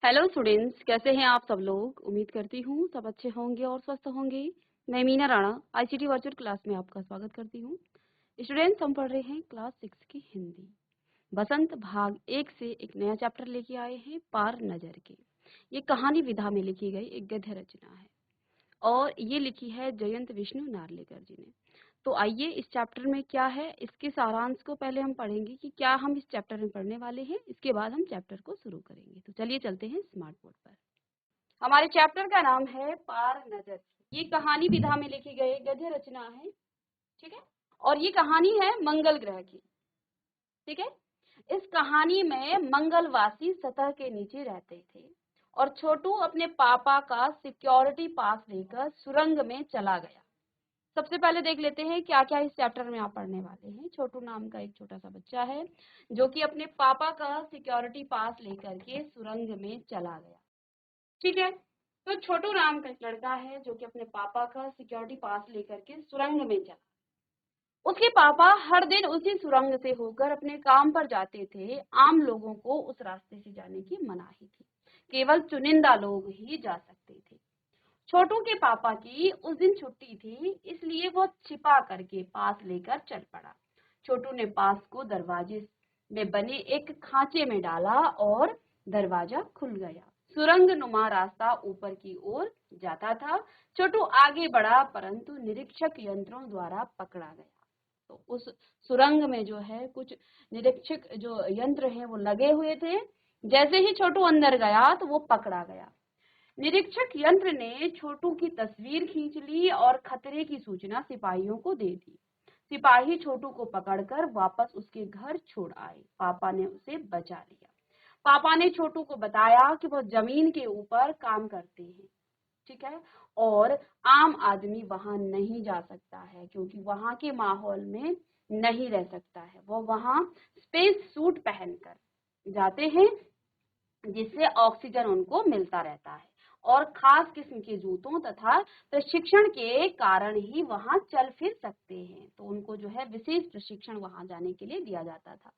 Hello students, कैसे हैं आप सब लोग। उम्मीद करती हूँ सब अच्छे होंगे और स्वस्थ होंगे। मैं Meena Rana ICT virtual class में आपका स्वागत करती हूँ। स्टूडेंट्स, हम पढ़ रहे हैं क्लास 6 की हिंदी। बसंत भाग 1 से एक नया चैप्टर लेके आए हैं, पार नजर के। ये कहानी विधा में लिखी गई एक गद्य रचना है और ये लिखी है जयंत विष्णु नार्लेकर जी ने। तो आइए, इस चैप्टर में क्या है इसके सारांश को पहले हम पढ़ेंगे कि क्या हम इस चैप्टर में पढ़ने वाले हैं। इसके बाद हम चैप्टर को शुरू करेंगे। तो चलिए चलते हैं स्मार्ट बोर्ड पर। हमारे चैप्टर का नाम है पार नजर। ये कहानी विधा में लिखी गई गद्य रचना है, ठीक है। और ये कहानी है मंगल ग्रह की, ठीक है। इस कहानी में मंगलवासी सतह के नीचे रहते थे और छोटू अपने पापा का सिक्योरिटी पास लेकर सुरंग में चला गया। सबसे पहले देख लेते हैं क्या क्या इस चैप्टर में आप पढ़ने वाले हैं। छोटू नाम का एक छोटा सा बच्चा है जो कि अपने पापा का सिक्योरिटी पास लेकर के सुरंग में चला गया, ठीक है। तो छोटू नाम का एक लड़का है जो कि अपने पापा का सिक्योरिटी पास लेकर के सुरंग में चला। उसके पापा हर दिन उसी सुरंग से होकर अपने काम पर जाते थे। आम लोगों को उस रास्ते से जाने की मनाही थी, केवल चुनिंदा लोग ही जा सकते थे। छोटू के पापा की उस दिन छुट्टी थी, इसलिए वो छिपा करके पास लेकर चल पड़ा। छोटू ने पास को दरवाजे में बने एक खांचे में डाला और दरवाजा खुल गया। सुरंग नुमा रास्ता ऊपर की ओर जाता था। छोटू आगे बढ़ा परंतु निरीक्षक यंत्रों द्वारा पकड़ा गया। तो उस सुरंग में जो है कुछ निरीक्षक जो यंत्र हैं वो लगे हुए थे। जैसे ही छोटू अंदर गया तो वो पकड़ा गया। निरीक्षक यंत्र ने छोटू की तस्वीर खींच ली और खतरे की सूचना सिपाहियों को दे दी। सिपाही छोटू को पकड़कर वापस उसके घर छोड़ आए। पापा ने उसे बचा लिया। पापा ने छोटू को बताया कि वह जमीन के ऊपर काम करते हैं, ठीक है, और आम आदमी वहां नहीं जा सकता है क्योंकि वहां के माहौल में नहीं रह सकता है। वो वहां स्पेस सूट पहनकर जाते हैं जिससे ऑक्सीजन उनको मिलता रहता है और खास किस्म के जूतों तथा प्रशिक्षण के कारण ही वहां चल फिर सकते हैं। तो उनको जो है विशेष प्रशिक्षण वहां जाने के लिए दिया जाता था।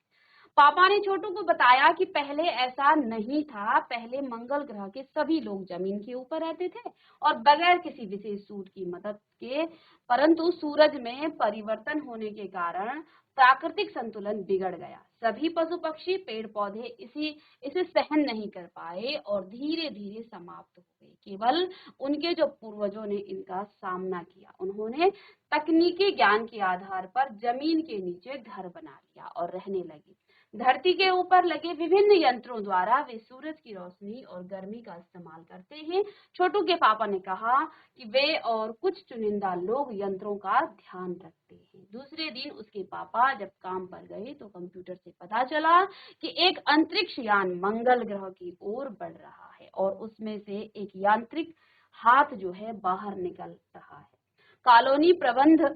पापा ने छोटू को बताया कि पहले ऐसा नहीं था। पहले मंगल ग्रह के सभी लोग जमीन के ऊपर रहते थे और बगैर किसी विशेष सूट की मदद के, परंतु सूरज में परिवर्तन होने के कारण प्राकृतिक संतुलन बिगड़ गया। सभी पशु पक्षी पेड़ पौधे इसे सहन नहीं कर पाए और धीरे धीरे समाप्त हो गए। केवल उनके जो पूर्वजों ने इनका सामना किया। उन्होंने तकनीकी ज्ञान के आधार पर जमीन के नीचे घर बना लिया और रहने लगे। धरती के ऊपर लगे विभिन्न यंत्रों द्वारा वे सूरज की रोशनी और गर्मी का इस्तेमाल करते हैं। छोटू के पापा ने कहा कि वे और कुछ चुनिंदा लोग यंत्रों का ध्यान रखते हैं। दूसरे दिन उसके पापा जब काम पर गए तो कंप्यूटर से पता चला कि एक अंतरिक्ष यान मंगल ग्रह की ओर बढ़ रहा है और उसमें से एक यांत्रिक हाथ जो है बाहर निकल रहा है। कॉलोनी प्रबंध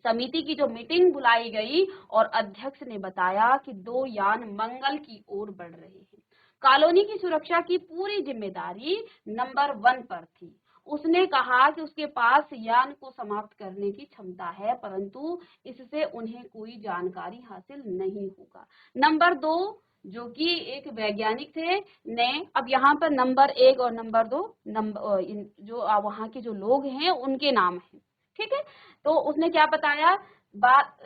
समिति की जो मीटिंग बुलाई गई और अध्यक्ष ने बताया कि 2 यान मंगल की ओर बढ़ रहे हैं। कॉलोनी की सुरक्षा की पूरी जिम्मेदारी नंबर 1 पर थी। उसने कहा कि उसके पास यान को समाप्त करने की क्षमता है, परंतु इससे उन्हें कोई जानकारी हासिल नहीं होगा। नंबर 2 जो कि एक वैज्ञानिक थे ने, अब यहाँ पर नंबर 1 और नंबर 2 नंबर जो वहाँ के जो लोग हैं उनके नाम है, ठीक है। तो उसने क्या बताया, बात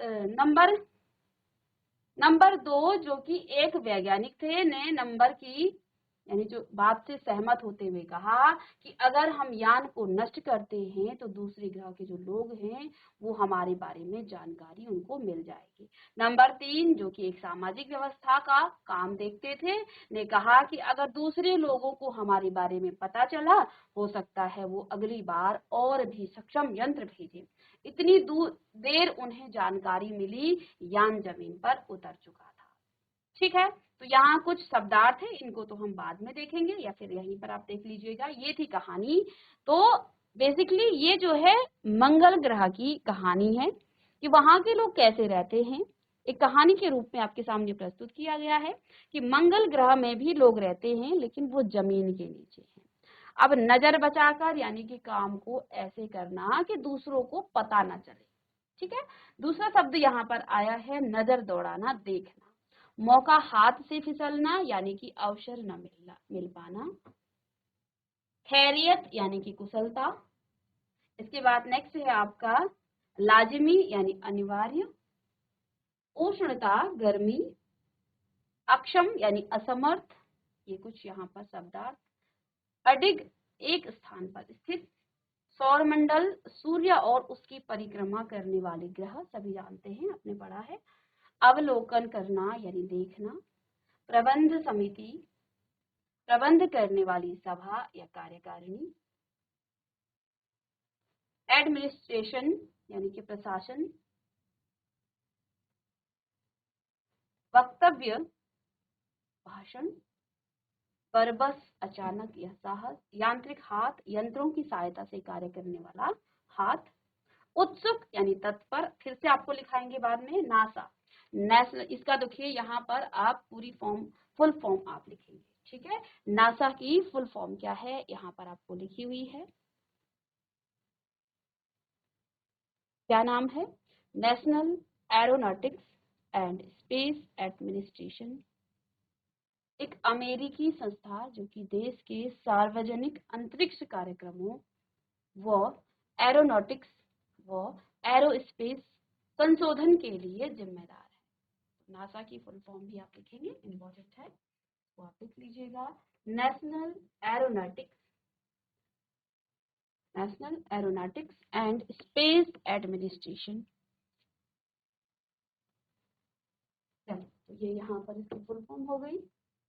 नंबर 2 जो कि एक वैज्ञानिक थे ने नंबर की यानी जो बात से सहमत होते हुए कहा कि अगर हम यान को नष्ट करते हैं तो दूसरे ग्रह के जो लोग हैं वो हमारे बारे में जानकारी उनको मिल जाएगी। नंबर 3 जो कि एक सामाजिक व्यवस्था का काम देखते थे ने कहा कि अगर दूसरे लोगों को हमारे बारे में पता चला, हो सकता है वो अगली बार और भी सक्षम यंत्र भेजें। इतनी देर उन्हें जानकारी मिली, यान जमीन पर उतर चुका था, ठीक है। तो यहाँ कुछ शब्दार्थ है, इनको तो हम बाद में देखेंगे या फिर यहीं पर आप देख लीजिएगा। ये थी कहानी। तो बेसिकली ये जो है मंगल ग्रह की कहानी है कि वहां के लोग कैसे रहते हैं। एक कहानी के रूप में आपके सामने प्रस्तुत किया गया है कि मंगल ग्रह में भी लोग रहते हैं लेकिन वो जमीन के नीचे हैं। अब नजर बचाकर यानी कि काम को ऐसे करना कि दूसरों को पता ना चले, ठीक है। दूसरा शब्द यहाँ पर आया है नजर दौड़ाना, देखना। मौका हाथ से फिसलना यानी कि अवसर न मिल पाना, खैरियत यानी कि कुशलता। इसके बाद नेक्स्ट है आपका लाजिमी यानी अनिवार्य, उष्णता गर्मी, अक्षम यानी असमर्थ, ये कुछ यहाँ पर शब्दार्थ। अडिग एक स्थान पर स्थित, सौरमंडल सूर्य और उसकी परिक्रमा करने वाले ग्रह, सभी जानते हैं, आपने पढ़ा है। अवलोकन करना यानी देखना, प्रबंध समिति प्रबंध करने वाली सभा या कार्यकारिणी, एडमिनिस्ट्रेशन यानी कि प्रशासन, वक्तव्य भाषण, बरबस अचानक या साहस, यांत्रिक हाथ यंत्रों की सहायता से कार्य करने वाला हाथ, उत्सुक यानी तत्पर, फिर से आपको लिखाएंगे बाद में। नासा नेशनल, इसका देखिए यहाँ पर आप पूरी फॉर्म फुल फॉर्म आप लिखेंगे, ठीक है। नासा की फुल फॉर्म क्या है यहाँ पर आपको लिखी हुई है, क्या नाम है, national aeronautics and space administration. एक अमेरिकी संस्था जो कि देश के सार्वजनिक अंतरिक्ष कार्यक्रमों व एरोनॉटिक्स व एरोस्पेस संशोधन के लिए जिम्मेदार है। नासा की फुल फॉर्म भी आप लिखेंगे, इम्पोर्टेंट है, वो आप लिख लीजिएगा। National aeronautics and space administration. तो ये यहाँ पर इसकी फुल फॉर्म हो गई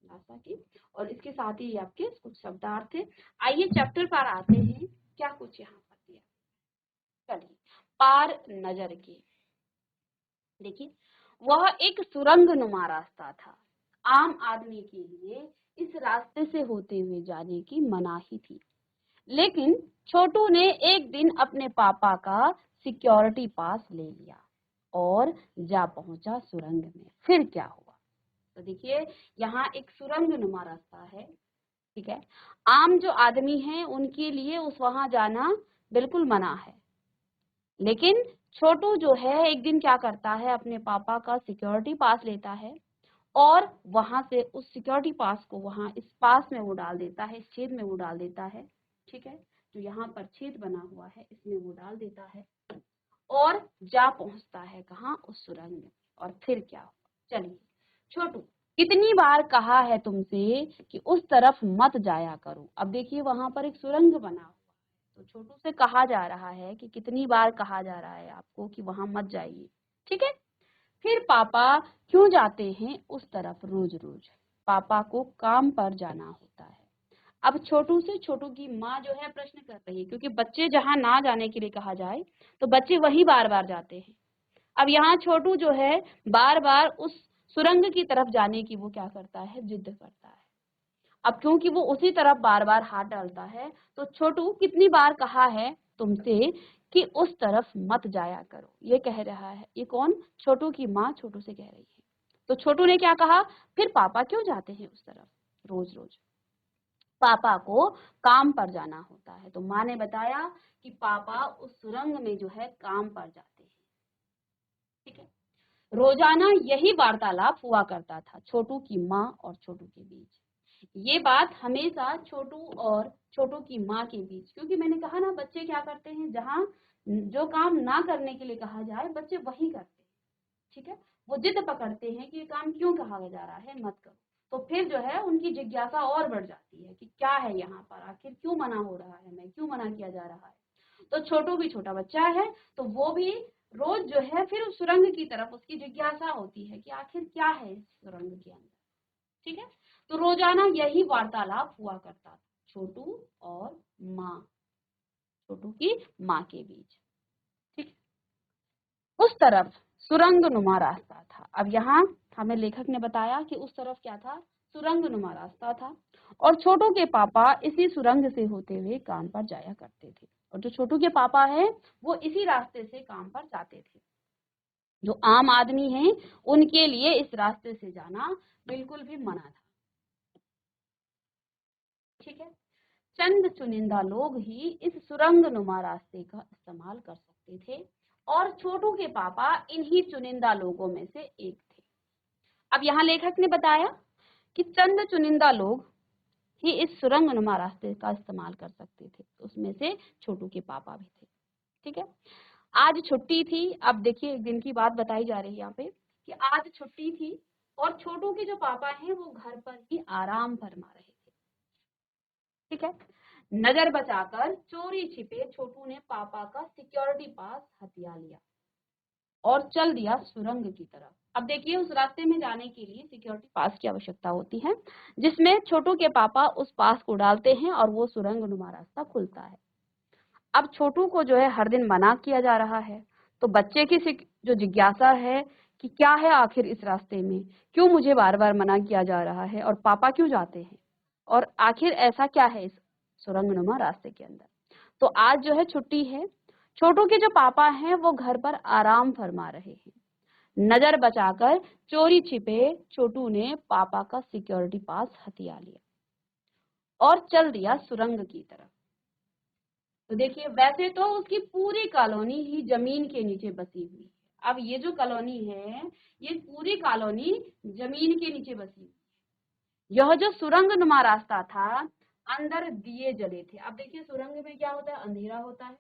नासा की, और इसके साथ ही आपके कुछ शब्दार्थ थे। आइए चैप्टर पर आते हैं, क्या कुछ यहाँ पर दिया। चलिए, पार नजर के, देखिए वह एक सुरंग नुमा रास्ता था। आम आदमी के लिए इस रास्ते से होते हुए जाने की मनाही थी, लेकिन छोटू ने एक दिन अपने पापा का सिक्योरिटी पास ले लिया और जा पहुंचा सुरंग में। फिर क्या हुआ, तो देखिए यहाँ एक सुरंग नुमा रास्ता है, ठीक है। आम जो आदमी हैं उनके लिए उस वहां जाना बिल्कुल मना है, लेकिन छोटू जो है एक दिन क्या करता है, अपने पापा का सिक्योरिटी पास लेता है और वहां से उस सिक्योरिटी पास को वहां इस पास में वो डाल देता है, इस छेद में वो डाल देता है, ठीक है। जो यहाँ पर छेद बना हुआ है इसमें वो डाल देता है और जा पहुंचता है कहाँ, उस सुरंग में। और फिर क्या हुआ, चलिए। छोटू, कितनी बार कहा है तुमसे कि उस तरफ मत जाया करो। अब देखिए वहां पर एक सुरंग बना हुआ, तो छोटू से कहा जा रहा है कि कितनी बार कहा जा रहा है आपको कि वहां मत जाइए, ठीक है। फिर पापा क्यों जाते हैं उस तरफ रोज रोज, पापा को काम पर जाना होता है। अब छोटू से छोटू की माँ जो है प्रश्न कर रही है, क्योंकि बच्चे जहाँ ना जाने के लिए कहा जाए तो बच्चे वही बार बार जाते हैं। अब यहाँ छोटू जो है बार बार उस सुरंग की तरफ जाने की वो क्या करता है, जिद करता है। अब क्योंकि वो उसी तरफ बार बार हाथ डालता है, तो छोटू कितनी बार कहा है तुमसे कि उस तरफ मत जाया करो, ये कह रहा है। ये कौन, छोटू की माँ छोटू से कह रही है। तो छोटू ने क्या कहा, फिर पापा क्यों जाते हैं उस तरफ रोज रोज, पापा को काम पर जाना होता है। तो माँ ने बताया कि पापा उस सुरंग में जो है काम पर जाते हैं, ठीक है। रोजाना यही वार्तालाप हुआ करता था छोटू की माँ और छोटू के बीच। ये बात हमेशा छोटू और छोटू की माँ के बीच, क्योंकि मैंने कहा ना बच्चे क्या करते हैं, जहाँ जो काम ना करने के लिए कहा जाए बच्चे वही करते हैं, ठीक है। वो जिद पकड़ते हैं कि ये काम क्यों कहा जा रहा है, मत करो। तो फिर जो है उनकी जिज्ञासा और बढ़ जाती है कि क्या है यहाँ पर, आखिर क्यों मना हो रहा है, मैं क्यों मना किया जा रहा है। तो छोटू भी छोटा बच्चा है, तो वो भी रोज जो है फिर उस सुरंग की तरफ उसकी जिज्ञासा होती है कि आखिर क्या है इस सुरंग के अंदर, ठीक है। तो रोजाना यही वार्तालाप हुआ करता था छोटू और माँ, छोटू की माँ के बीच, ठीक। उस तरफ सुरंग नुमा रास्ता था। अब यहाँ हमें लेखक ने बताया कि उस तरफ क्या था, सुरंग नुमा रास्ता था, और छोटू के पापा इसी सुरंग से होते हुए काम पर जाया करते थे। और जो छोटू के पापा हैं वो इसी रास्ते से काम पर जाते थे। जो आम आदमी हैं उनके लिए इस रास्ते से जाना बिल्कुल भी मना था, ठीक है। चंद चुनिंदा लोग ही इस सुरंग नुमा रास्ते का इस्तेमाल कर सकते थे और छोटू के पापा इन्हीं चुनिंदा लोगों में से एक थे। अब यहाँ लेखक ने बताया कि चंद चुनिंदा लोग ही इस सुरंगनुमा रास्ते का इस्तेमाल कर सकते थे, उसमें से छोटू के पापा भी थे। ठीक है, आज छुट्टी थी। अब देखिए एक दिन की बात बताई जा रही है यहाँ पे कि आज छुट्टी थी और छोटू के जो पापा हैं वो घर पर ही आराम फरमा रहे थे। ठीक है, नजर बचाकर चोरी छिपे छोटू ने पापा का सिक्योरिटी पास हथिया लिया और चल दिया सुरंग की तरफ। अब देखिए उस रास्ते में जाने के लिए सिक्योरिटी पास की आवश्यकता होती है, जिसमें छोटू के पापा उस पास को डालते हैं और वो सुरंगनुमा रास्ता खुलता है। अब छोटू को जो है हर दिन मना किया जा रहा है, तो बच्चे की जो जिज्ञासा है कि क्या है आखिर इस रास्ते में, क्यों मुझे बार बार मना किया जा रहा है और पापा क्यों जाते हैं, और आखिर ऐसा क्या है इस सुरंगनुमा रास्ते के अंदर। तो आज जो है छुट्टी है, छोटू के जो पापा हैं वो घर पर आराम फरमा रहे हैं। नजर बचाकर चोरी छिपे छोटू ने पापा का सिक्योरिटी पास हथिया लिया और चल दिया सुरंग की तरफ। तो देखिए वैसे तो उसकी पूरी कॉलोनी ही जमीन के नीचे बसी हुई है। अब ये जो कॉलोनी है ये पूरी कॉलोनी जमीन के नीचे बसी हुई है। यह जो सुरंगनुमा रास्ता था अंदर दिए जले थे। अब देखिए सुरंग में क्या होता है, अंधेरा होता है,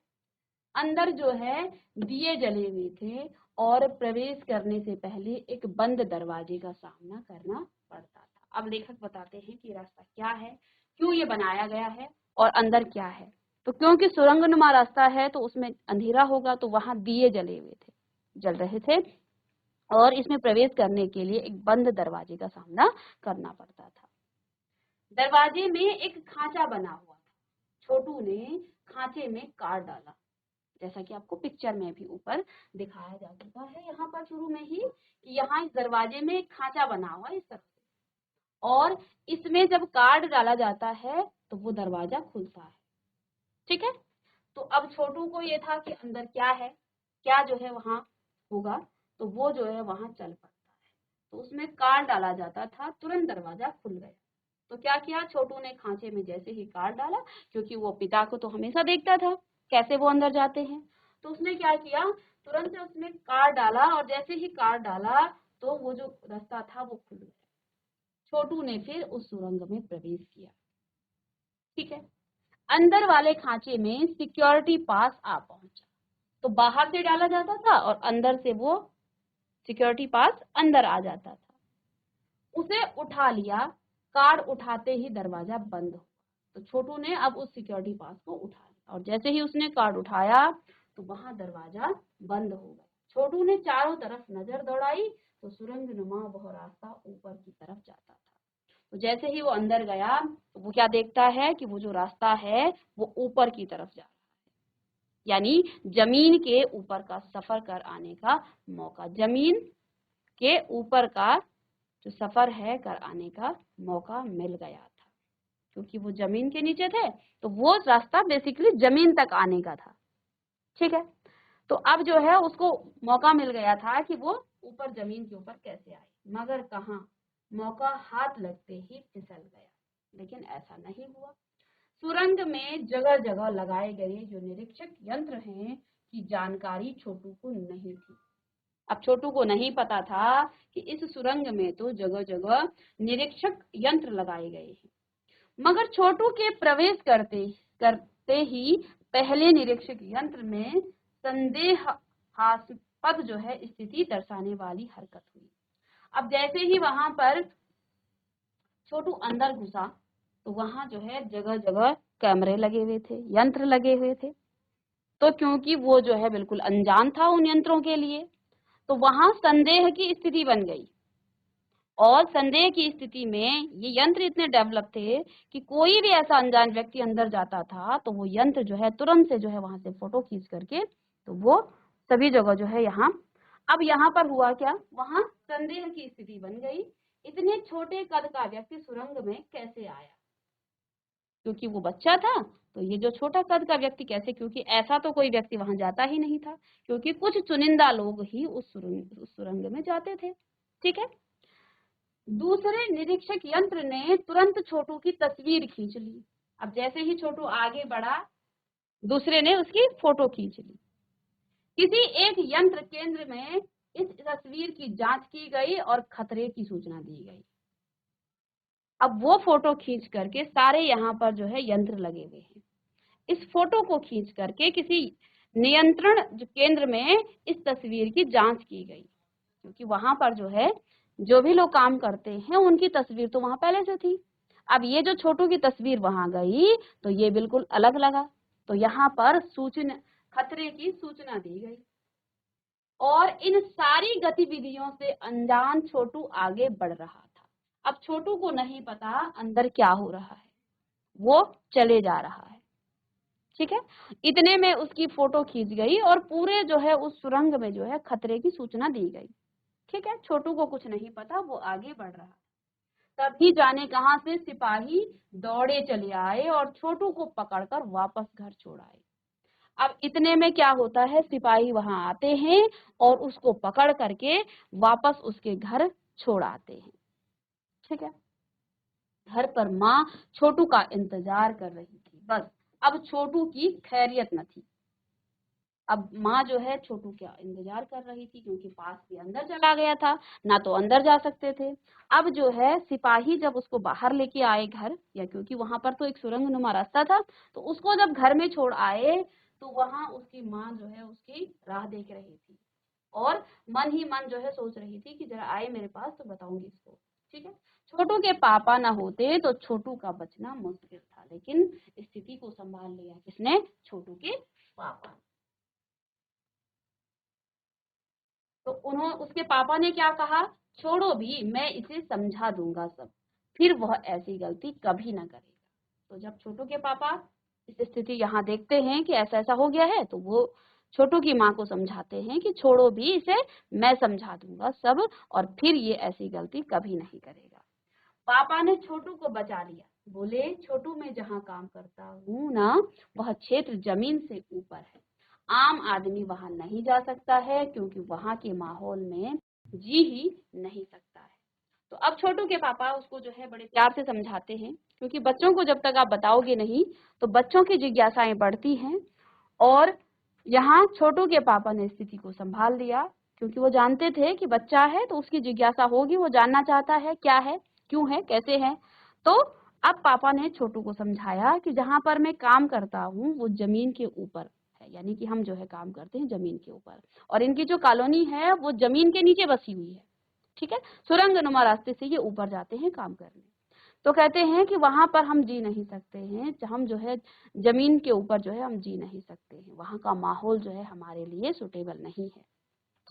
अंदर जो है दिए जले हुए थे और प्रवेश करने से पहले एक बंद दरवाजे का सामना करना पड़ता था। अब लेखक बताते हैं कि रास्ता क्या है, क्यों ये बनाया गया है और अंदर क्या है। तो क्योंकि सुरंगनुमा रास्ता है तो उसमें अंधेरा होगा, तो वहां दिए जल रहे थे और इसमें प्रवेश करने के लिए एक बंद दरवाजे का सामना करना पड़ता था। दरवाजे में एक खांचा बना हुआ था। छोटू ने खांचे में कार्ड डाला, जैसा कि आपको पिक्चर में भी ऊपर दिखाया जा चुका है यहाँ पर शुरू में ही कि यहाँ इस दरवाजे में एक खांचा बना हुआ है इस तरह से, और इसमें जब कार्ड डाला जाता है तो वो दरवाजा खुलता है। ठीक है, तो अब छोटू को ये था कि अंदर क्या है, क्या जो है वहां होगा, तो वो जो है वहां चल पड़ता है। तो उसमें कार्ड डाला जाता था, तुरंत दरवाजा खुल गया। तो क्या किया छोटू ने, खांचे में जैसे ही कार्ड डाला, क्योंकि वो पिता को तो हमेशा देखता था कैसे वो अंदर जाते हैं, तो उसने क्या किया, तुरंत से उसमें कार्ड डाला और जैसे ही कार्ड डाला तो वो जो रास्ता था वो खुल गया। छोटू ने फिर उस सुरंग में प्रवेश किया। ठीक है, अंदर वाले खांचे में सिक्योरिटी पास आ पहुंचा। तो बाहर से डाला जाता था और अंदर से वो सिक्योरिटी पास अंदर आ जाता था। उसे उठा लिया, कार्ड उठाते ही दरवाजा बंद हो। तो छोटू ने अब उस सिक्योरिटी पास को उठा लिया और जैसे ही उसने कार्ड उठाया तो वहां दरवाजा बंद हो गया। छोटू ने चारों तरफ नजर दौड़ाई तो सुरंगनुमा वह रास्ता ऊपर की तरफ जाता था। तो जैसे ही वो अंदर गया तो वो क्या देखता है कि वो जो रास्ता है वो ऊपर की तरफ जा रहा है, यानी जमीन के ऊपर का सफर कर आने का मौका, जमीन के ऊपर का जो सफर है कर आने का मौका मिल गया था। क्योंकि वो जमीन के नीचे थे तो वो रास्ता बेसिकली जमीन तक आने का था। ठीक है, तो अब जो है उसको मौका मिल गया था कि वो ऊपर जमीन के ऊपर कैसे आए, मगर कहाँ, मौका हाथ लगते ही फिसल गया। लेकिन ऐसा नहीं हुआ। सुरंग में जगह जगह लगाए गए जो निरीक्षक यंत्र हैं की जानकारी छोटू को नहीं थी। अब छोटू को नहीं पता था कि इस सुरंग में तो जगह जगह निरीक्षक यंत्र लगाए गए हैं। मगर छोटू के प्रवेश करते करते ही पहले निरीक्षक यंत्र में संदेहास्पद जो है स्थिति दर्शाने वाली हरकत हुई। अब जैसे ही वहां पर छोटू अंदर घुसा तो वहां जो है जगह जगह कैमरे लगे हुए थे, यंत्र लगे हुए थे। तो क्योंकि वो जो है बिल्कुल अनजान था उन यंत्रों के लिए, तो वहां संदेह की स्थिति बन गई। और संदेह की स्थिति में ये यंत्र इतने डेवलप थे कि कोई भी ऐसा अनजान व्यक्ति अंदर जाता था तो वो यंत्र जो है तुरंत से जो है वहां से फोटो खींच करके तो वो सभी जगह जो है यहाँ। अब यहाँ पर हुआ क्या, वहां संदेह की स्थिति बन गई, इतने छोटे कद का व्यक्ति सुरंग में कैसे आया, क्योंकि वो बच्चा था तो ये जो छोटा कद का व्यक्ति कैसे, क्योंकि ऐसा तो कोई व्यक्ति वहां जाता ही नहीं था, क्योंकि कुछ चुनिंदा लोग ही उस सुरंग में जाते थे। ठीक है, दूसरे निरीक्षक यंत्र ने तुरंत छोटू की तस्वीर खींच ली। अब जैसे ही छोटू आगे बढ़ा दूसरे ने उसकी फोटो खींच ली। किसी एक यंत्र केंद्र में इस तस्वीर की जांच की गई और खतरे की सूचना दी गई। अब वो फोटो खींच करके सारे यहाँ पर जो है यंत्र लगे हुए हैं, इस फोटो को खींच करके किसी नियंत्रण जो केंद्र में इस तस्वीर की जांच की गई, क्योंकि वहां पर जो है जो भी लोग काम करते हैं उनकी तस्वीर तो वहां पहले से थी। अब ये जो छोटू की तस्वीर वहां गई तो ये बिल्कुल अलग लगा, तो यहाँ पर सूचना, खतरे की सूचना दी गई और इन सारी गतिविधियों से अनजान छोटू आगे बढ़ रहा था। अब छोटू को नहीं पता अंदर क्या हो रहा है, वो चले जा रहा है। ठीक है, इतने में उसकी फोटो खींच गई और पूरे जो है उस सुरंग में जो है खतरे की सूचना दी गई। ठीक है, छोटू को कुछ नहीं पता, वो आगे बढ़ रहा। तभी जाने कहां से सिपाही दौड़े चले आए और छोटू को पकड़कर वापस घर छोड़ आए। अब इतने में क्या होता है, सिपाही वहां आते हैं और उसको पकड़ करके वापस उसके घर छोड़ आते हैं। ठीक है, घर पर माँ छोटू का इंतजार कर रही थी, बस अब छोटू की खैरियत न थी। अब माँ जो है छोटू का इंतजार कर रही थी, क्योंकि पास भी अंदर चला गया था, ना तो अंदर जा सकते थे। अब जो है सिपाही जब उसको बाहर लेके आए घर, या क्योंकि वहां पर तो एक सुरंग नुमा रास्ता था, तो उसको जब घर में छोड़ आए तो वहां उसकी माँ जो है उसकी राह देख रही थी और मन ही मन जो है सोच रही थी कि जरा आए मेरे पास तो बताऊंगी इसको। ठीक है, छोटू के पापा ना होते तो छोटू का बचना मुश्किल था, लेकिन स्थिति को संभाल लिया किसने, छोटू के पापा। तो उन्होंने, उसके पापा ने क्या कहा, छोड़ो भी, मैं इसे समझा दूंगा सब, फिर वह ऐसी गलती कभी ना करेगा। तो जब छोटू के पापा इस स्थिति यहाँ देखते हैं कि ऐसा ऐसा हो गया है, तो वो छोटू की माँ को समझाते हैं कि छोड़ो भी इसे, मैं समझा दूंगा सब और फिर ये ऐसी गलती कभी नहीं करेगा। पापा ने छोटू को बचा लिया, बोले छोटू मैं जहाँ काम करता हूँ ना, वह क्षेत्र जमीन से ऊपर है, आम आदमी वहां नहीं जा सकता है, क्योंकि वहां के माहौल में जी ही नहीं सकता है। तो अब छोटू के पापा उसको जो है बड़े प्यार से समझाते हैं, क्योंकि बच्चों को जब तक आप बताओगे नहीं तो बच्चों की जिज्ञासाएं बढ़ती हैं। और यहाँ छोटू के पापा ने स्थिति को संभाल लिया, क्योंकि वो जानते थे कि बच्चा है तो उसकी जिज्ञासा होगी, वो जानना चाहता है क्या है, क्यों है, कैसे है। तो अब पापा ने छोटू को समझाया कि जहाँ पर मैं काम करता हूँ वो जमीन के ऊपर है, यानी कि हम जो है काम करते हैं जमीन के ऊपर, और इनकी जो कॉलोनी है वो जमीन के नीचे बसी हुई है। ठीक है, सुरंग नुमा रास्ते से ये ऊपर जाते हैं काम करने। तो कहते हैं कि वहां पर हम जी नहीं सकते हैं, हम जो है जमीन के ऊपर जो है हम जी नहीं सकते हैं, वहां का माहौल जो है हमारे लिए सुटेबल नहीं है।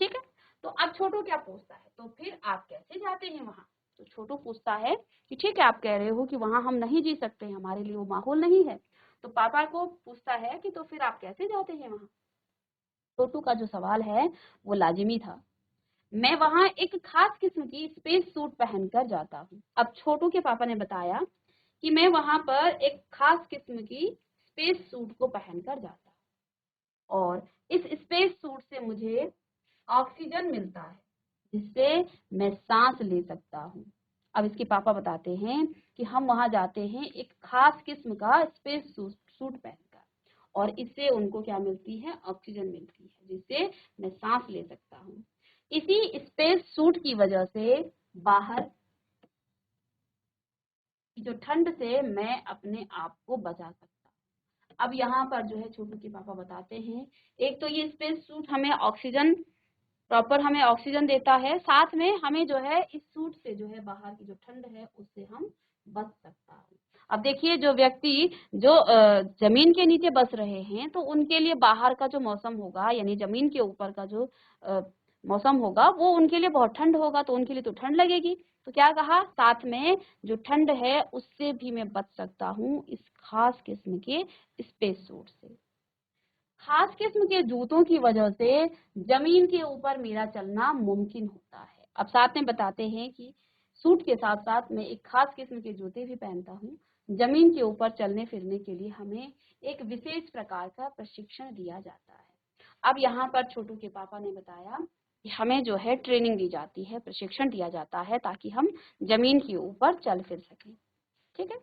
ठीक है, तो अब छोटू क्या पूछता है, तो फिर आप कैसे जाते हैं वहां। तो छोटू पूछता है कि ठीक है, आप कह रहे हो कि वहां हम नहीं जी सकते, हमारे लिए वो माहौल नहीं है, तो पापा को पूछता है कि तो फिर आप कैसे जाते हैं वहां। छोटू का जो सवाल है वो लाजिमी था, मैं वहां एक खास किस्म की स्पेस सूट पहनकर जाता हूँ। अब छोटू के पापा ने बताया कि मैं वहां पर एक खास किस्म की स्पेस सूट को पहनकर जाता हूँ और इस स्पेस सूट से मुझे ऑक्सीजन मिलता है, जिससे मैं सांस ले सकता हूँ। अब इसके पापा बताते हैं कि हम वहां जाते हैं एक खास किस्म का स्पेस सूट पहनकर, और इससे उनको क्या मिलती है, ऑक्सीजन मिलती है, जिससे मैं सांस ले सकता हूँ। इसी स्पेस सूट की वजह से बाहर की जो ठंड से मैं अपने आप को बचा सकता हूँ। अब यहाँ पर जो है छोटू के पापा बताते हैं, एक तो ये स्पेस सूट हमें ऑक्सीजन, प्रॉपर हमें ऑक्सीजन देता है, साथ में हमें जो है इस सूट से जो है बाहर की जो ठंड है उससे हम बच सकता है। अब देखिए जो व्यक्ति जो जमीन के नीचे बस रहे हैं तो उनके लिए बाहर का जो मौसम होगा, यानी जमीन के ऊपर का जो अ, मौसम होगा वो उनके लिए बहुत ठंड होगा, तो उनके लिए तो ठंड लगेगी। तो क्या कहा, साथ में जो ठंड है उससे भी मैं बच सकता हूँ इस खास किस्म के स्पेस सूट से। खास किस्म के जूतों की वजह से जमीन के ऊपर मेरा चलना मुमकिन होता है। अब साथ में बताते हैं कि सूट के साथ साथ मैं एक खास किस्म के जूते भी पहनता हूँ। जमीन के ऊपर चलने फिरने के लिए हमें एक विशेष प्रकार का प्रशिक्षण दिया जाता है। अब यहाँ पर छोटू के पापा ने बताया कि हमें जो है ट्रेनिंग दी जाती है, प्रशिक्षण दिया जाता है ताकि हम जमीन के ऊपर चल फिर सकें। ठीक है,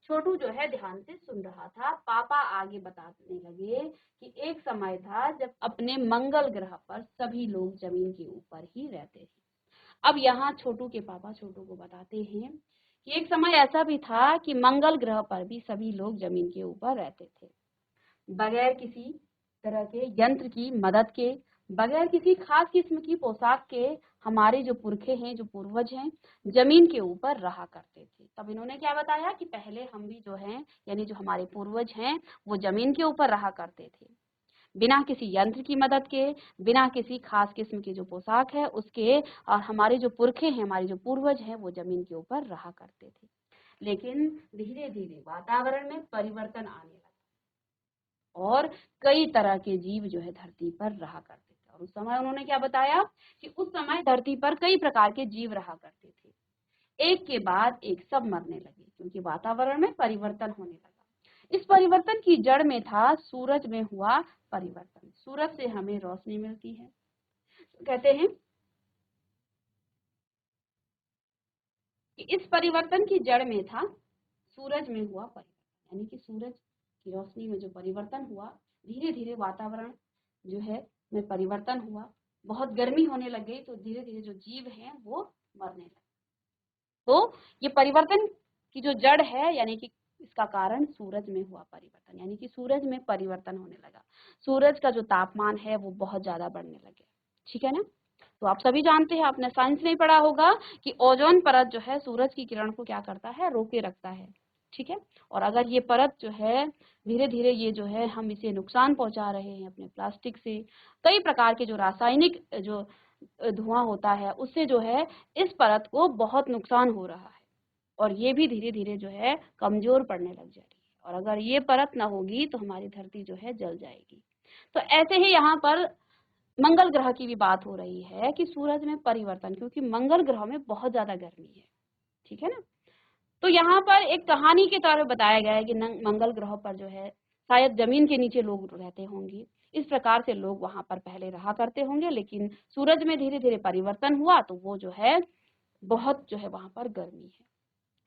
छोटू जो है ध्यान से सुन रहा था। पापा आगे बताने लगे कि एक समय था जब अपने मंगल ग्रह पर सभी लोग जमीन के ऊपर ही रहते थे। अब यहाँ छोटू के पापा छोटू को बताते हैं कि एक समय ऐसा भी था कि मंगल ग्रह पर भी सभी लोग जमीन के ऊपर रहते थे, बगैर किसी तरह के यंत्र की मदद के, बगैर किसी खास किस्म की पोशाक के हमारे जो पुरखे हैं, जो पूर्वज हैं, जमीन के ऊपर रहा करते थे। तब इन्होंने क्या बताया कि पहले हम भी जो हैं, यानी जो हमारे पूर्वज हैं, वो जमीन के ऊपर रहा करते थे, बिना किसी यंत्र की मदद के, बिना किसी खास किस्म की जो पोशाक है उसके, और हमारे जो पुरखे हैं, हमारे जो पूर्वज हैं, वो जमीन के ऊपर रहा करते थे। लेकिन धीरे धीरे वातावरण में परिवर्तन आने लगा और कई तरह के जीव जो है धरती पर रहा करते थे। और उस समय उन्होंने क्या बताया कि उस समय धरती पर कई प्रकार के जीव रहा करते थे, एक के बाद एक सब मरने लगे क्योंकि वातावरण में परिवर्तन होने लगा। इस परिवर्तन की जड़ में था सूरज में हुआ परिवर्तन। सूरज से हमें रोशनी मिलती है, तो कहते हैं कि इस परिवर्तन की जड़ में था सूरज में हुआ परिवर्तन, यानी कि सूरज की रोशनी में जो परिवर्तन हुआ, धीरे धीरे वातावरण जो है में परिवर्तन हुआ, बहुत गर्मी होने लग गई, तो धीरे धीरे जो जीव हैं वो मरने लगे। तो ये परिवर्तन की जो जड़ है, यानी कि इसका कारण सूरज में हुआ परिवर्तन, यानी कि सूरज में परिवर्तन होने लगा। सूरज का जो तापमान है वो बहुत ज्यादा बढ़ने लगे, ठीक है ना। तो आप सभी जानते हैं, आपने साइंस में पढ़ा होगा कि ओजोन परत जो है सूरज की किरण को क्या करता है, रोके रखता है, ठीक है। और अगर ये परत जो है धीरे धीरे ये जो है हम इसे नुकसान पहुंचा रहे हैं अपने प्लास्टिक से, कई प्रकार के जो रासायनिक जो धुआं होता है उससे जो है इस परत को बहुत नुकसान हो रहा है, और ये भी धीरे धीरे जो है कमजोर पड़ने लग जा रही है। और अगर ये परत ना होगी तो हमारी धरती जो है जल जाएगी। तो ऐसे ही यहाँ पर मंगल ग्रह की भी बात हो रही है कि सूरज में परिवर्तन, क्योंकि मंगल ग्रह में बहुत ज्यादा गर्मी है, ठीक है ना। तो यहाँ पर एक कहानी के तौर पर बताया गया है कि मंगल ग्रह पर जो है शायद जमीन के नीचे लोग रहते होंगे, इस प्रकार से लोग वहां पर पहले रहा करते होंगे, लेकिन सूरज में धीरे धीरे परिवर्तन हुआ तो वो जो है बहुत जो है वहां पर गर्मी है,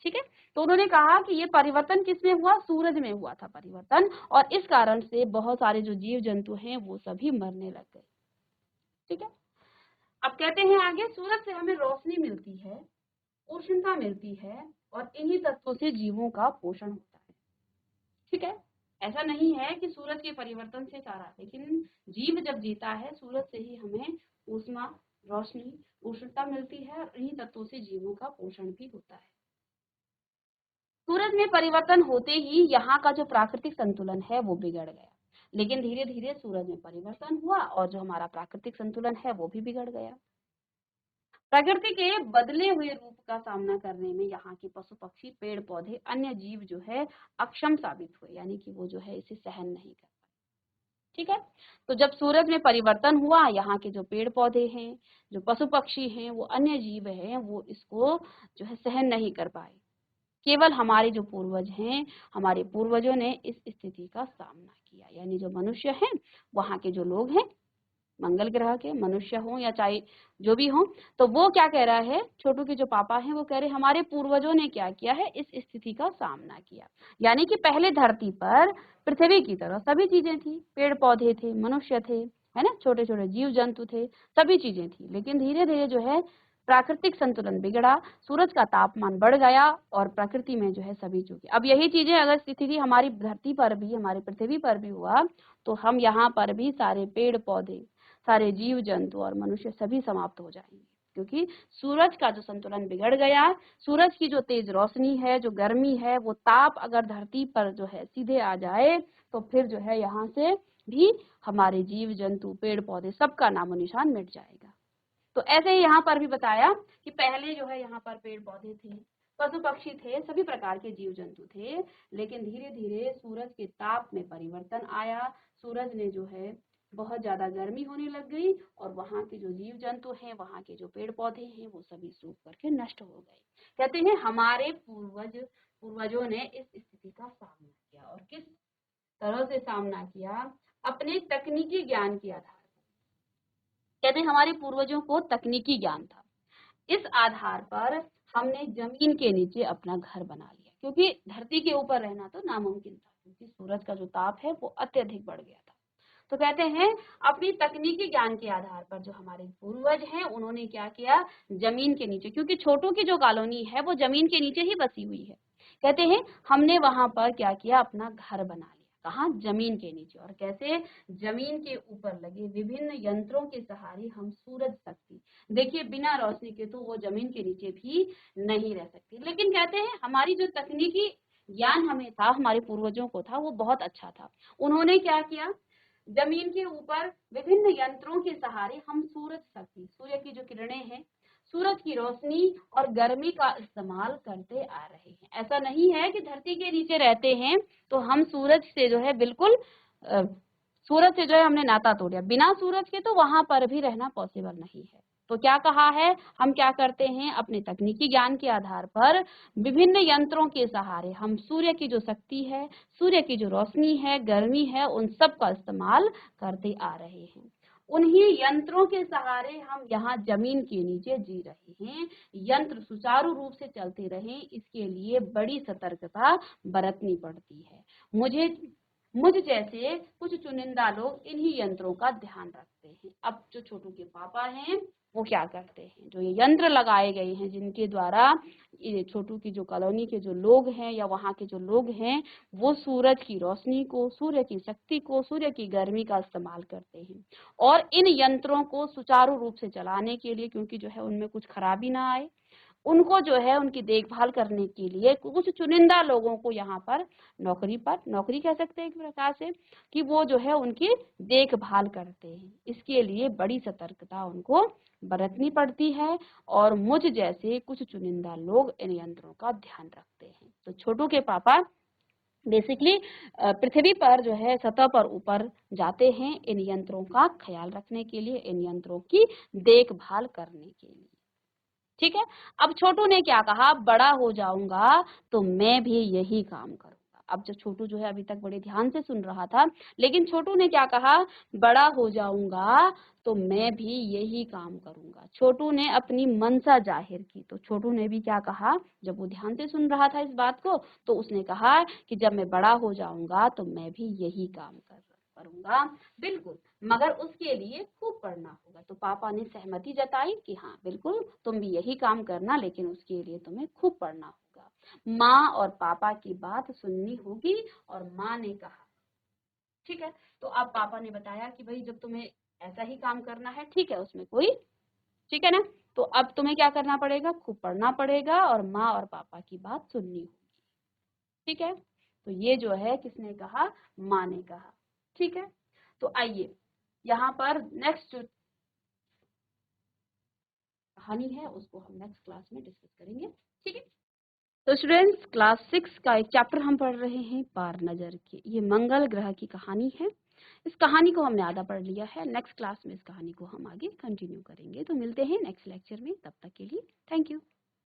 ठीक है। तो उन्होंने कहा कि ये परिवर्तन किसमें हुआ, सूरज में हुआ था परिवर्तन, और इस कारण से बहुत सारे जो जीव जंतु हैं वो सभी मरने लग गए, ठीक है। अब कहते हैं आगे, सूरज से हमें रोशनी मिलती है, उष्णता मिलती है, और इन्हीं तत्वों से जीवों का पोषण होता है, ठीक है। ऐसा नहीं है कि सूरज के परिवर्तन से सारा, लेकिन जीव जब जीता है सूरज से ही हमें ऊष्मा, रोशनी, उष्णता मिलती है, और इन्हीं तत्वों से जीवों का पोषण भी होता है। सूरज में परिवर्तन होते ही यहाँ का जो प्राकृतिक संतुलन है वो बिगड़ गया, लेकिन धीरे धीरे सूरज में परिवर्तन हुआ और जो हमारा प्राकृतिक संतुलन है वो भी बिगड़ गया। प्रकृति के बदले हुए रूप का सामना करने में यहाँ के पशु पक्षी, पेड़ पौधे, अन्य जीव जो है अक्षम साबित हुए, यानी कि वो जो है इसे सहन नहीं कर पाए, ठीक है। तो जब सूरज में परिवर्तन हुआ, यहाँ के जो पेड़ पौधे हैं, जो पशु पक्षी हैं, वो अन्य जीव हैं, वो इसको जो है सहन नहीं कर पाए। केवल हमारे जो पूर्वज हैं, हमारे पूर्वजों ने इस स्थिति का सामना किया, यानी जो मनुष्य हैं, वहाँ के जो लोग हैं, मंगल ग्रह के मनुष्य हों या चाहे जो भी हों, तो वो क्या कह रहा है, छोटू के जो पापा हैं वो कह रहे हमारे पूर्वजों ने क्या किया है, इस स्थिति का सामना किया। यानी कि पहले धरती पर पृथ्वी की तरह सभी चीजें थी, पेड़ पौधे थे, मनुष्य थे, है ना, छोटे छोटे जीव जंतु थे, सभी चीजें थी, लेकिन धीरे धीरे जो है प्राकृतिक संतुलन बिगड़ा, सूरज का तापमान बढ़ गया, और प्रकृति में जो है सभी चूके। अब यही चीजें अगर स्थिति हमारी धरती पर भी, हमारी पृथ्वी पर भी हुआ, तो हम यहाँ पर भी सारे पेड़ पौधे, सारे जीव जंतु और मनुष्य सभी समाप्त हो जाएंगे, क्योंकि सूरज का जो संतुलन बिगड़ गया। सूरज की जो तेज रोशनी है, जो गर्मी है, वो ताप अगर धरती पर जो है सीधे आ जाए तो फिर जो है यहाँ से भी हमारे जीव जंतु, पेड़ पौधे, सबका नामो निशान मिट जाएगा। तो ऐसे ही यहाँ पर भी बताया कि पहले जो है यहाँ पर पेड़ पौधे थे, पशु पक्षी थे, सभी प्रकार के जीव जंतु थे, लेकिन धीरे धीरे सूरज के ताप में परिवर्तन आया। सूरज ने जो है बहुत ज्यादा गर्मी होने लग गई, और वहाँ के जो जीव जंतु हैं, वहाँ के जो पेड़ पौधे हैं, वो सभी सूख करके नष्ट हो गए। कहते हैं हमारे पूर्वजों ने इस स्थिति का सामना किया, और किस तरह से सामना किया, अपने तकनीकी ज्ञान के आधार। कहते हैं हमारे पूर्वजों को तकनीकी ज्ञान था, इस आधार पर हमने जमीन के नीचे अपना घर बना लिया। क्योंकि धरती के ऊपर रहना तो नामुमकिन था, क्योंकि सूरज का जो ताप है वो अत्यधिक बढ़ गया था। तो कहते हैं अपनी तकनीकी ज्ञान के आधार पर जो हमारे पूर्वज हैं उन्होंने क्या किया, जमीन के नीचे, क्योंकि छोटू की जो कॉलोनी है वो जमीन के नीचे ही बसी हुई है, कहते हैं हमने वहां पर क्या किया, अपना घर बना लिया। कहाँ, जमीन के नीचे। और कैसे, जमीन के ऊपर लगे विभिन्न यंत्रों के सहारे हम सूरज शक्ति, देखिए बिना रोशनी के तो वो जमीन के नीचे भी नहीं रह सकती। लेकिन कहते हैं हमारी जो तकनीकी ज्ञान हमें था, हमारे पूर्वजों को था, वो बहुत अच्छा था। उन्होंने क्या किया, जमीन के ऊपर विभिन्न यंत्रों के सहारे हम सूरज शक्ति, सूर्य की जो किरणें हैं, सूरज की रोशनी और गर्मी का इस्तेमाल करते आ रहे हैं। ऐसा नहीं है कि धरती के नीचे रहते हैं तो हम सूरज से जो है बिल्कुल सूरज से जो है हमने नाता तोड़ दिया। बिना सूरज के तो वहां पर भी रहना पॉसिबल नहीं है। तो क्या कहा है, हम क्या करते हैं, अपने तकनीकी ज्ञान के आधार पर विभिन्न यंत्रों के सहारे हम सूर्य की जो शक्ति है, सूर्य की जो रोशनी है, गर्मी है, उन सब का इस्तेमाल करते आ रहे हैं। उन्हीं यंत्रों के सहारे हम यहाँ जमीन के नीचे जी रहे हैं। यंत्र सुचारू रूप से चलते रहें, इसके लिए बड़ी सतर्कता बरतनी पड़ती है। मुझ जैसे कुछ चुनिंदा लोग इन्हीं यंत्रों का ध्यान रखते हैं। अब जो छोटू के पापा हैं वो क्या करते हैं, जो ये यंत्र लगाए गए हैं जिनके द्वारा ये छोटू की जो कॉलोनी के जो लोग हैं या वहाँ के जो लोग हैं वो सूरज की रोशनी को, सूर्य की शक्ति को, सूर्य की गर्मी का इस्तेमाल करते हैं। और इन यंत्रों को सुचारू रूप से चलाने के लिए, क्योंकि जो है उनमें कुछ खराबी ना आए, उनको जो है उनकी देखभाल करने के लिए कुछ चुनिंदा लोगों को यहाँ पर नौकरी कह सकते हैं एक प्रकार से, कि वो जो है उनकी देखभाल करते हैं। इसके लिए बड़ी सतर्कता उनको बरतनी पड़ती है और मुझ जैसे कुछ चुनिंदा लोग इन यंत्रों का ध्यान रखते हैं। तो छोटू के पापा बेसिकली पृथ्वी पर जो है सतह पर ऊपर जाते हैं इन यंत्रों का ख्याल रखने के लिए, इन यंत्रों की देखभाल करने के लिए। ठीक है। अब छोटू ने क्या कहा, बड़ा हो जाऊंगा तो मैं भी यही काम करूंगा। अब जो छोटू जो है अभी तक बड़े ध्यान से सुन रहा था, लेकिन छोटू ने क्या कहा, बड़ा हो जाऊंगा तो मैं भी यही काम करूंगा। छोटू ने अपनी मनसा जाहिर की। तो छोटू ने भी क्या कहा, जब वो ध्यान से सुन रहा था इस बात को, तो उसने कहा कि जब मैं बड़ा हो जाऊंगा तो मैं भी यही काम करूंगा। बिल्कुल, मगर उसके लिए खूब पढ़ना होगा। तो पापा ने सहमति जताई कि हाँ बिल्कुल तुम भी यही काम करना, लेकिन उसके लिए तुम्हें खूब पढ़ना होगा। माँ और पापा की बात सुननी होगी और माँ ने कहा ठीक है। तो अब पापा ने बताया कि भाई जब तुम्हें ऐसा ही काम करना है, ठीक है, उसमें कोई, ठीक है ना, तो अब तुम्हें क्या करना पड़ेगा, खूब पढ़ना पड़ेगा और माँ और पापा की बात सुननी होगी। ठीक है। तो ये जो है किसने कहा, माँ ने कहा। ठीक है। तो आइए यहाँ पर नेक्स्ट जो कहानी है उसको हम नेक्स्ट क्लास में डिस्कस करेंगे। ठीक है। तो स्टूडेंट्स क्लास 6 का एक चैप्टर हम पढ़ रहे हैं, पार नजर के। ये मंगल ग्रह की कहानी है। इस कहानी को हमने आधा पढ़ लिया है। नेक्स्ट क्लास में इस कहानी को हम आगे कंटिन्यू करेंगे। तो मिलते हैं नेक्स्ट लेक्चर में, तब तक के लिए थैंक यू।